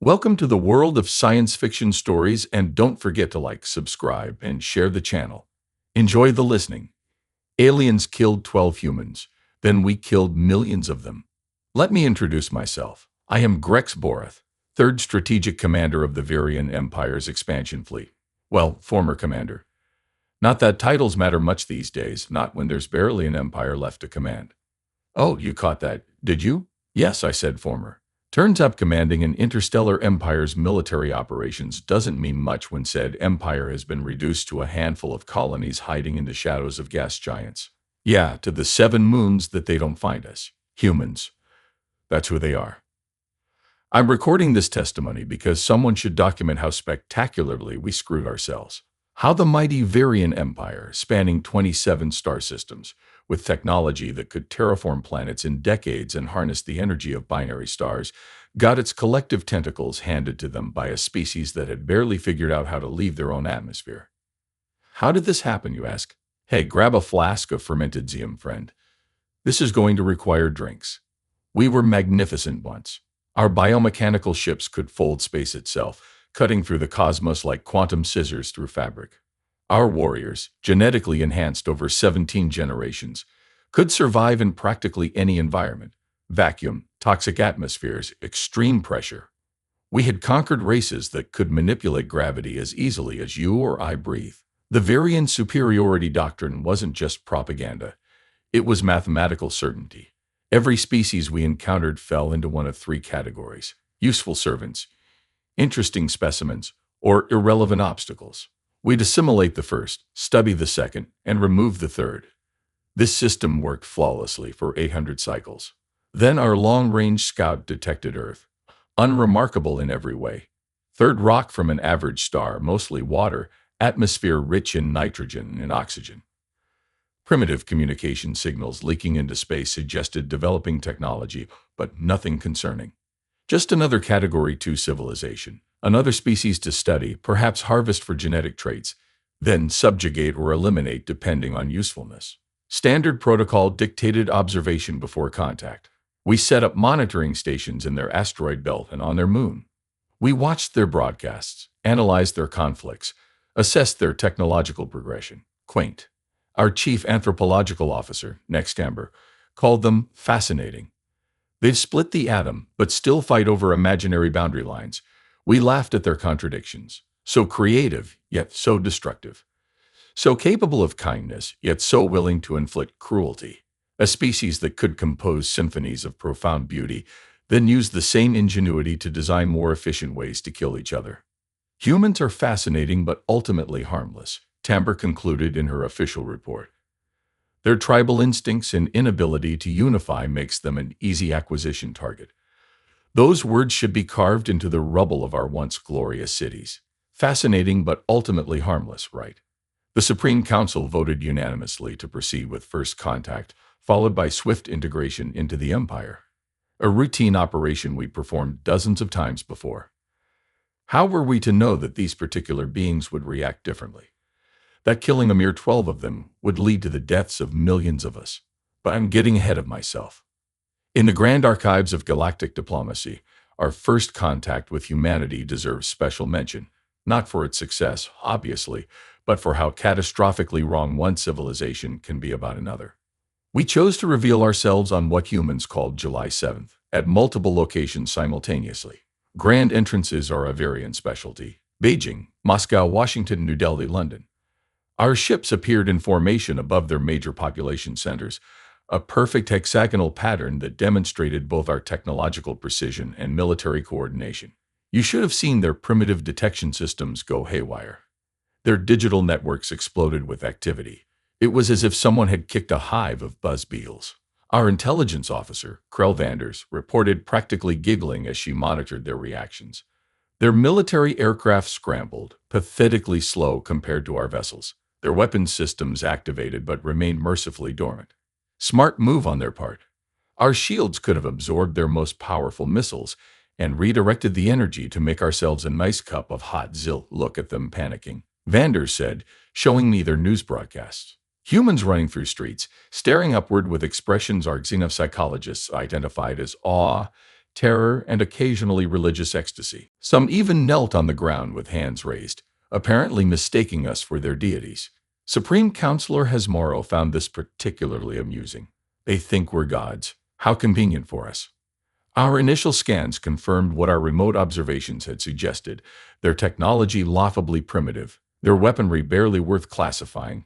Welcome to the world of science fiction stories, and don't forget to like, subscribe, and share the channel. Enjoy the listening. Aliens killed 12 humans, then we killed millions of them. Let me introduce myself. I am Grex Borlath, 3rd Strategic Commander of the Viraxian Empire's expansion fleet. Well, former commander. Not that titles matter much these days, not when there's barely an empire left to command. Oh, you caught that, did you? Yes, I said former. Turns up commanding an interstellar empire's military operations doesn't mean much when said empire has been reduced to a handful of colonies hiding in the shadows of gas giants. Yeah, to the 7 moons that they don't find us. Humans. That's who they are. I'm recording this testimony because someone should document how spectacularly we screwed ourselves. How the mighty Viraxian Empire, spanning 27 star systems, with technology that could terraform planets in decades and harness the energy of binary stars, got its collective tentacles handed to them by a species that had barely figured out how to leave their own atmosphere. How did this happen, you ask? Hey, grab a flask of fermented Zium, friend. This is going to require drinks. We were magnificent once. Our biomechanical ships could fold space itself, cutting through the cosmos like quantum scissors through fabric. Our warriors, genetically enhanced over 17 generations, could survive in practically any environment: vacuum, toxic atmospheres, extreme pressure. We had conquered races that could manipulate gravity as easily as you or I breathe. The Viraxian superiority doctrine wasn't just propaganda. It was mathematical certainty. Every species we encountered fell into one of 3 categories: useful servants, interesting specimens, or irrelevant obstacles. We'd assimilate the first, study the second, and remove the third. This system worked flawlessly for 800 cycles. Then our long-range scout detected Earth, unremarkable in every way. 3rd rock from an average star, mostly water, atmosphere rich in nitrogen and oxygen. Primitive communication signals leaking into space suggested developing technology, but nothing concerning. Just another Category 2 civilization, another species to study, perhaps harvest for genetic traits, then subjugate or eliminate depending on usefulness. Standard protocol dictated observation before contact. We set up monitoring stations in their asteroid belt and on their moon. We watched their broadcasts, analyzed their conflicts, assessed their technological progression. Quaint. Our chief anthropological officer, Next Amber, called them fascinating. They've split the atom, but still fight over imaginary boundary lines. We laughed at their contradictions. So creative, yet so destructive. So capable of kindness, yet so willing to inflict cruelty. A species that could compose symphonies of profound beauty, then use the same ingenuity to design more efficient ways to kill each other. Humans are fascinating but ultimately harmless, Tamber concluded in her official report. Their tribal instincts and inability to unify makes them an easy acquisition target. Those words should be carved into the rubble of our once glorious cities. Fascinating but ultimately harmless, right? The Supreme Council voted unanimously to proceed with first contact, followed by swift integration into the Empire. A routine operation we performed dozens of times before. How were we to know that these particular beings would react differently? That killing a mere 12 of them would lead to the deaths of millions of us. But I'm getting ahead of myself. In the grand archives of galactic diplomacy, our first contact with humanity deserves special mention, not for its success, obviously, but for how catastrophically wrong one civilization can be about another. We chose to reveal ourselves on what humans called July 7th, at multiple locations simultaneously. Grand entrances are a Viraxian specialty: Beijing, Moscow, Washington, New Delhi, London. Our ships appeared in formation above their major population centers, a perfect hexagonal pattern that demonstrated both our technological precision and military coordination. You should have seen their primitive detection systems go haywire. Their digital networks exploded with activity. It was as if someone had kicked a hive of buzz beetles. Our intelligence officer, Krell Vanders, reported practically giggling as she monitored their reactions. Their military aircraft scrambled, pathetically slow compared to our vessels. Their weapons systems activated but remained mercifully dormant. Smart move on their part. Our shields could have absorbed their most powerful missiles and redirected the energy to make ourselves a nice cup of hot zill. Look at them panicking, Vanders said, showing me their news broadcasts. Humans running through streets, staring upward with expressions our xenopsychologists identified as awe, terror, and occasionally religious ecstasy. Some even knelt on the ground with hands raised, apparently mistaking us for their deities. Supreme Counselor Hesmoro found this particularly amusing. They think we're gods. How convenient for us. Our initial scans confirmed what our remote observations had suggested, their technology laughably primitive, their weaponry barely worth classifying,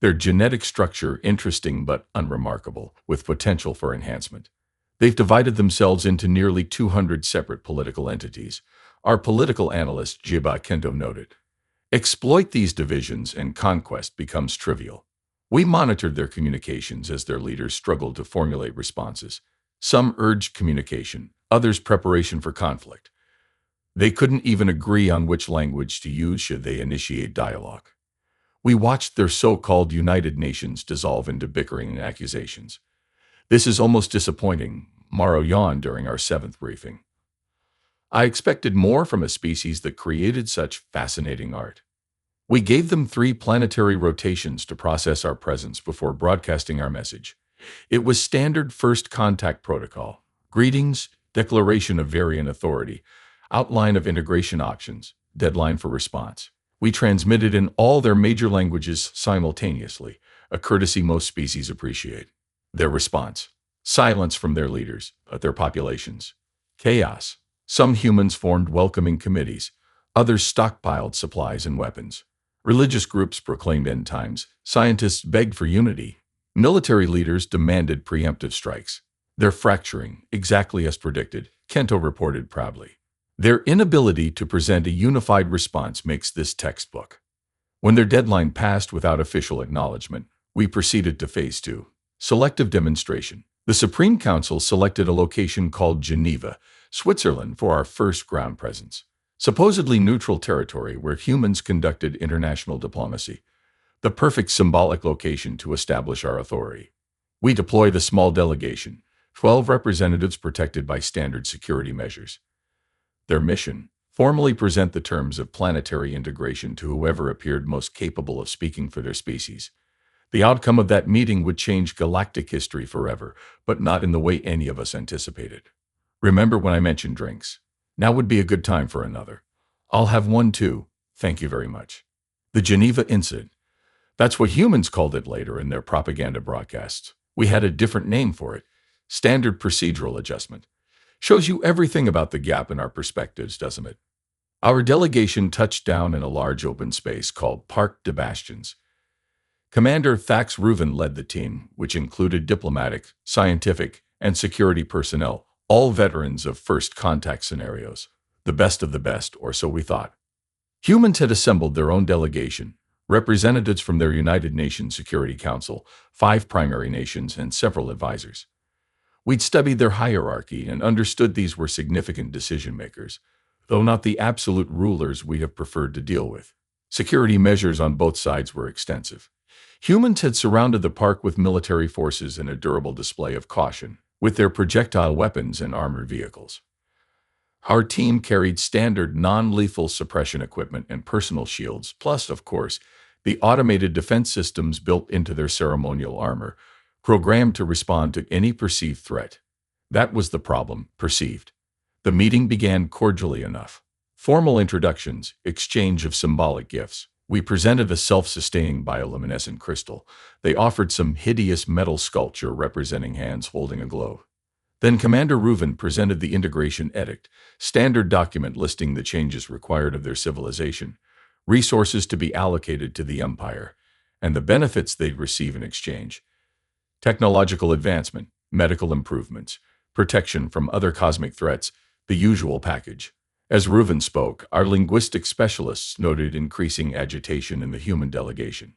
their genetic structure interesting but unremarkable, with potential for enhancement. They've divided themselves into nearly 200 separate political entities. Our political analyst Jiba Kento noted. Exploit these divisions and conquest becomes trivial. We monitored their communications as their leaders struggled to formulate responses. Some urged communication, others preparation for conflict. They couldn't even agree on which language to use should they initiate dialogue. We watched their so-called United Nations dissolve into bickering and accusations. This is almost disappointing, Morrow yawned during our 7th briefing. I expected more from a species that created such fascinating art. We gave them 3 planetary rotations to process our presence before broadcasting our message. It was standard first contact protocol. Greetings, declaration of Varian authority, outline of integration options, deadline for response. We transmitted in all their major languages simultaneously, a courtesy most species appreciate. Their response: silence from their leaders, their populations. Chaos. Some humans formed welcoming committees, others stockpiled supplies and weapons. Religious groups proclaimed end times, scientists begged for unity. Military leaders demanded preemptive strikes. They're fracturing, exactly as predicted, Kento reported proudly. Their inability to present a unified response makes this textbook. When their deadline passed without official acknowledgement, we proceeded to phase 2. Selective demonstration. The Supreme Council selected a location called Geneva, Switzerland, for our first ground presence. Supposedly neutral territory where humans conducted international diplomacy. The perfect symbolic location to establish our authority. We deployed a small delegation, 12 representatives protected by standard security measures. Their mission: formally present the terms of planetary integration to whoever appeared most capable of speaking for their species. The outcome of that meeting would change galactic history forever, but not in the way any of us anticipated. Remember when I mentioned drinks? Now would be a good time for another. I'll have one too. Thank you very much. The Geneva Incident. That's what humans called it later in their propaganda broadcasts. We had a different name for it. Standard procedural adjustment. Shows you everything about the gap in our perspectives, doesn't it? Our delegation touched down in a large open space called Parc des Bastions. Commander Thax Reuven led the team, which included diplomatic, scientific, and security personnel, all veterans of first contact scenarios. The best of the best, or so we thought. Humans had assembled their own delegation, representatives from their United Nations Security Council, 5 primary nations, and several advisors. We'd studied their hierarchy and understood these were significant decision-makers, though not the absolute rulers we'd have preferred to deal with. Security measures on both sides were extensive. Humans had surrounded the park with military forces in a durable display of caution, with their projectile weapons and armored vehicles. Our team carried standard non-lethal suppression equipment and personal shields, plus, of course, the automated defense systems built into their ceremonial armor, programmed to respond to any perceived threat. That was the problem, perceived. The meeting began cordially enough. Formal introductions, exchange of symbolic gifts. We presented a self-sustaining bioluminescent crystal. They offered some hideous metal sculpture representing hands holding a globe. Then Commander Reuven presented the Integration Edict, standard document listing the changes required of their civilization, resources to be allocated to the Empire, and the benefits they'd receive in exchange. Technological advancement, medical improvements, protection from other cosmic threats, the usual package. As Reuven spoke, our linguistic specialists noted increasing agitation in the human delegation.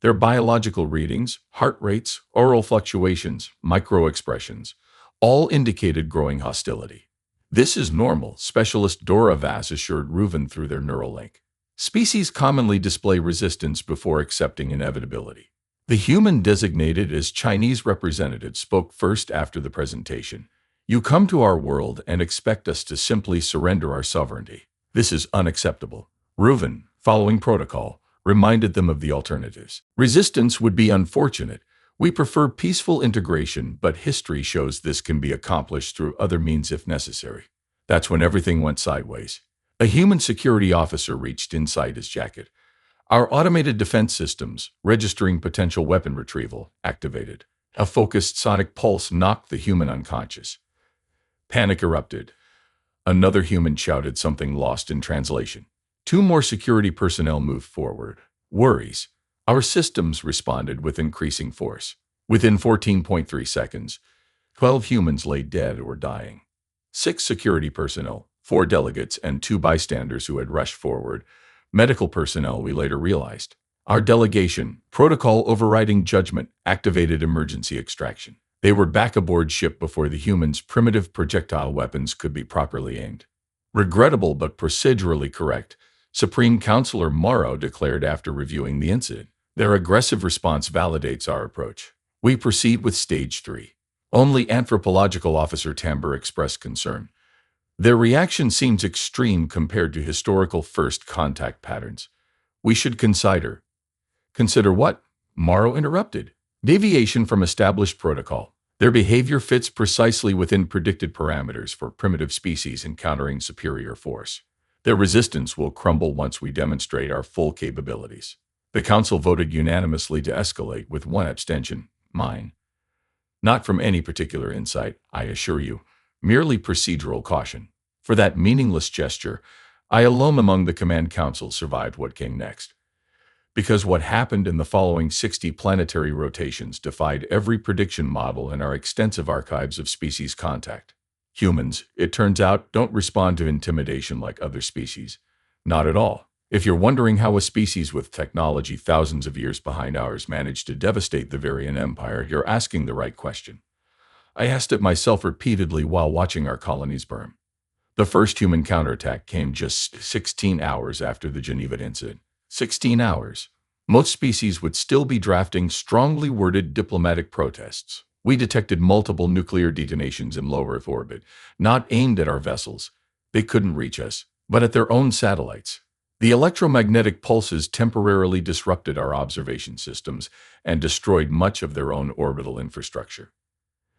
Their biological readings, heart rates, oral fluctuations, micro-expressions, all indicated growing hostility. This is normal, Specialist Dora Vass assured Reuven through their neural link. Species commonly display resistance before accepting inevitability. The human designated as Chinese representative spoke first after the presentation. You come to our world and expect us to simply surrender our sovereignty. This is unacceptable. Reuven, following protocol, reminded them of the alternatives. Resistance would be unfortunate. We prefer peaceful integration, but history shows this can be accomplished through other means if necessary. That's when everything went sideways. A human security officer reached inside his jacket. Our automated defense systems, registering potential weapon retrieval, activated. A focused sonic pulse knocked the human unconscious. Panic erupted. Another human shouted something lost in translation. Two more security personnel moved forward. Worries. Our systems responded with increasing force. Within 14.3 seconds, 12 humans lay dead or dying. 6 security personnel, 4 delegates, and 2 bystanders who had rushed forward. Medical personnel, we later realized. Our delegation, protocol overriding judgment, activated emergency extraction. They were back aboard ship before the humans' primitive projectile weapons could be properly aimed. Regrettable but procedurally correct, Supreme Counselor Morrow declared after reviewing the incident. Their aggressive response validates our approach. We proceed with Stage 3. Only Anthropological Officer Tamber expressed concern. Their reaction seems extreme compared to historical first contact patterns. We should consider. Consider what? Morrow interrupted. Deviation from established protocol. Their behavior fits precisely within predicted parameters for primitive species encountering superior force. Their resistance will crumble once we demonstrate our full capabilities. The Council voted unanimously to escalate with one abstention, mine. Not from any particular insight, I assure you, merely procedural caution. For that meaningless gesture, I alone among the Command Council survived what came next. Because what happened in the following 60 planetary rotations defied every prediction model in our extensive archives of species contact. Humans, it turns out, don't respond to intimidation like other species. Not at all. If you're wondering how a species with technology thousands of years behind ours managed to devastate the Viraxian Empire, you're asking the right question. I asked it myself repeatedly while watching our colonies burn. The first human counterattack came just 16 hours after the Geneva incident. 16 hours. Most species would still be drafting strongly worded diplomatic protests. We detected multiple nuclear detonations in low Earth orbit, not aimed at our vessels. They couldn't reach us, but at their own satellites. The electromagnetic pulses temporarily disrupted our observation systems and destroyed much of their own orbital infrastructure.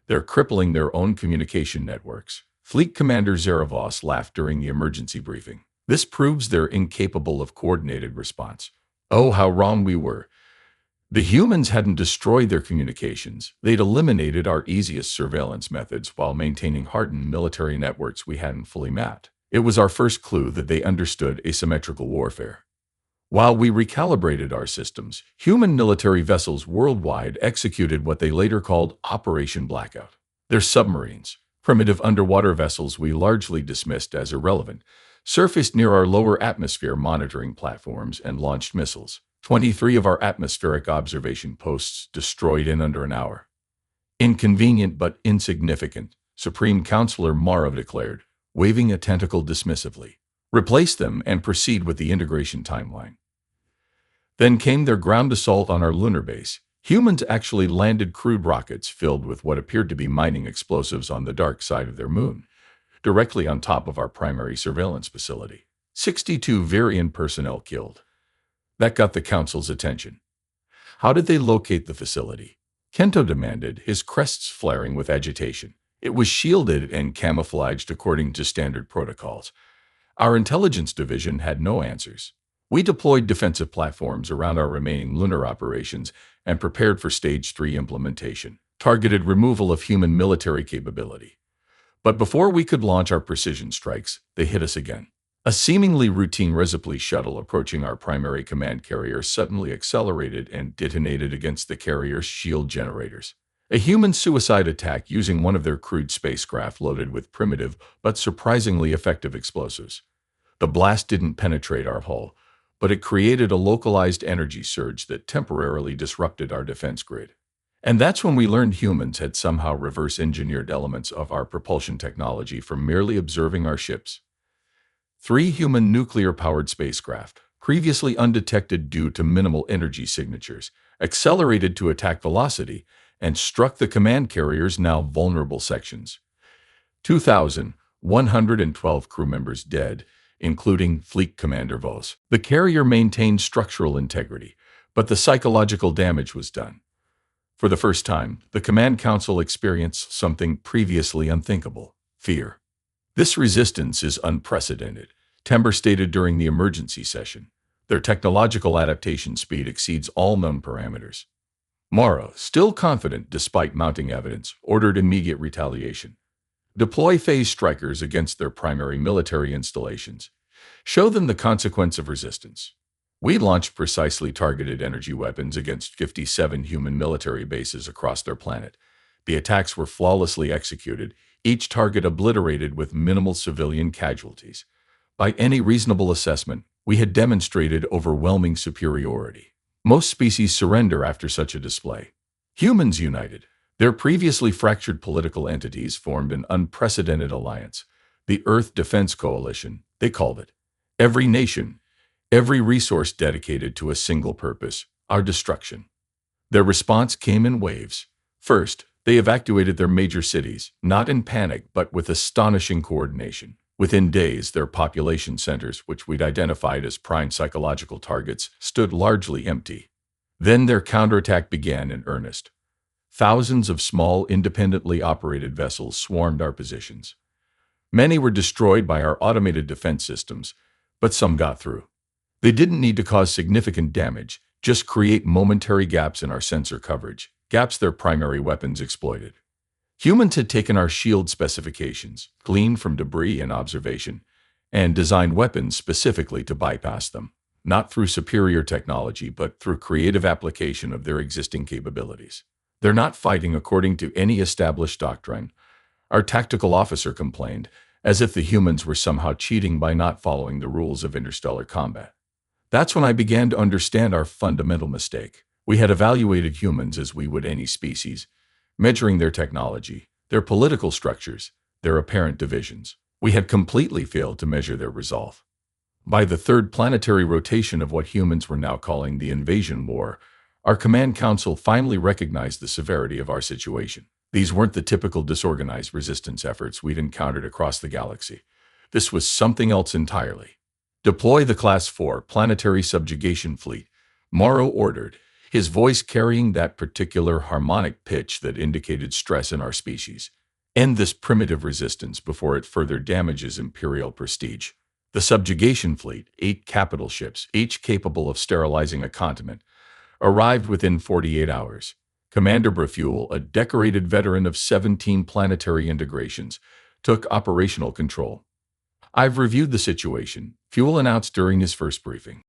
They're crippling their own communication networks. Fleet Commander Zarevos laughed during the emergency briefing. This proves they're incapable of coordinated response. Oh, how wrong we were. The humans hadn't destroyed their communications. They'd eliminated our easiest surveillance methods while maintaining hardened military networks we hadn't fully mapped. It was our first clue that they understood asymmetrical warfare. While we recalibrated our systems, human military vessels worldwide executed what they later called Operation Blackout. Their submarines, primitive underwater vessels we largely dismissed as irrelevant, surfaced near our lower atmosphere monitoring platforms and launched missiles. 23 of our atmospheric observation posts destroyed in under an hour. Inconvenient but insignificant, Supreme Counselor Morrow declared, waving a tentacle dismissively. Replace them and proceed with the integration timeline. Then came their ground assault on our lunar base. Humans actually landed crude rockets filled with what appeared to be mining explosives on the dark side of their moon, directly on top of our primary surveillance facility. 62 Virian personnel killed. That got the Council's attention. How did they locate the facility? Kento demanded, his crests flaring with agitation. It was shielded and camouflaged according to standard protocols. Our intelligence division had no answers. We deployed defensive platforms around our remaining lunar operations and prepared for Stage 3 implementation, targeted removal of human military capability. But before we could launch our precision strikes, they hit us again. A seemingly routine Resupply shuttle approaching our primary command carrier suddenly accelerated and detonated against the carrier's shield generators. A human suicide attack using one of their crude spacecraft loaded with primitive but surprisingly effective explosives. The blast didn't penetrate our hull, but it created a localized energy surge that temporarily disrupted our defense grid. And that's when we learned humans had somehow reverse-engineered elements of our propulsion technology from merely observing our ships. 3 human nuclear-powered spacecraft, previously undetected due to minimal energy signatures, accelerated to attack velocity and struck the command carrier's now vulnerable sections. 2,112 crew members dead, including Fleet Commander Vos. The carrier maintained structural integrity, but the psychological damage was done. For the first time, the Command Council experienced something previously unthinkable: fear. This resistance is unprecedented, Timber stated during the emergency session. Their technological adaptation speed exceeds all known parameters. Morrow, still confident despite mounting evidence, ordered immediate retaliation. Deploy phase strikers against their primary military installations. Show them the consequence of resistance. We launched precisely targeted energy weapons against 57 human military bases across their planet. The attacks were flawlessly executed, each target obliterated with minimal civilian casualties. By any reasonable assessment, we had demonstrated overwhelming superiority. Most species surrender after such a display. Humans united. Their previously fractured political entities formed an unprecedented alliance. The Earth Defense Coalition, they called it. Every nation, every resource dedicated to a single purpose: our destruction. Their response came in waves. First, they evacuated their major cities, not in panic but with astonishing coordination. Within days, their population centers, which we'd identified as prime psychological targets, stood largely empty. Then their counterattack began in earnest. Thousands of small, independently operated vessels swarmed our positions. Many were destroyed by our automated defense systems, but some got through. They didn't need to cause significant damage, just create momentary gaps in our sensor coverage, gaps their primary weapons exploited. Humans had taken our shield specifications, gleaned from debris and observation, and designed weapons specifically to bypass them, not through superior technology but through creative application of their existing capabilities. They're not fighting according to any established doctrine, our tactical officer complained, as if the humans were somehow cheating by not following the rules of interstellar combat. That's when I began to understand our fundamental mistake. We had evaluated humans as we would any species, measuring their technology, their political structures, their apparent divisions. We had completely failed to measure their resolve. By the third planetary rotation of what humans were now calling the invasion war, our Command Council finally recognized the severity of our situation. These weren't the typical disorganized resistance efforts we'd encountered across the galaxy. This was something else entirely. Deploy the Class 4 planetary subjugation fleet, Morrow ordered, his voice carrying that particular harmonic pitch that indicated stress in our species. End this primitive resistance before it further damages Imperial prestige. The subjugation fleet, 8 capital ships, each capable of sterilizing a continent, arrived within 48 hours. Commander Brafuel, a decorated veteran of 17 planetary integrations, took operational control. I've reviewed the situation, Fuel announced during his first briefing.